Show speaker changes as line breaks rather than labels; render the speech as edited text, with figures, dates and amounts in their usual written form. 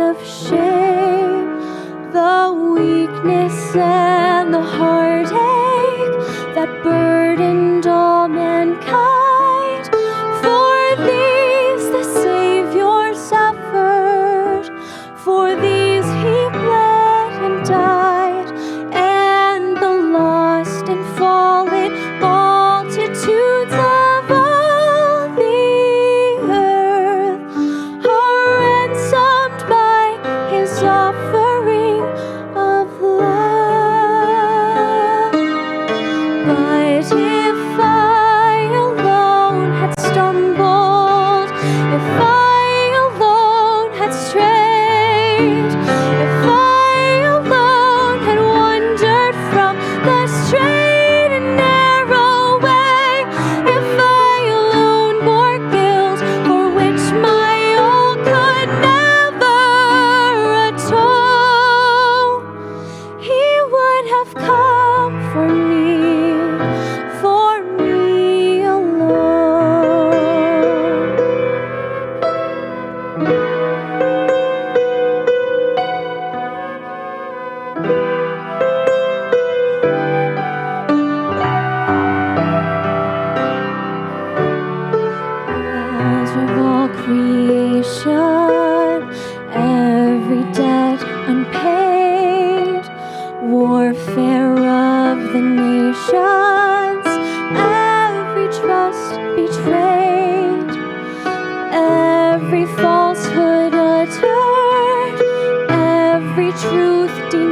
of shame, the weakness and the heartache that burdened all mankind. For these the Savior suffered, for these he bled and died, and the lost and fallen multitudes of all the earth are ransomed by his offering of love. But if I alone had stumbled, if I alone had strayed, if I alone had wandered from the straight and narrow way, if I alone bore guilt for which my own could never atone, he would have come for me alone. As of all creation, every debt unpaid, warfare of the nations, every trust betrayed, every falsehood uttered, every truth denied.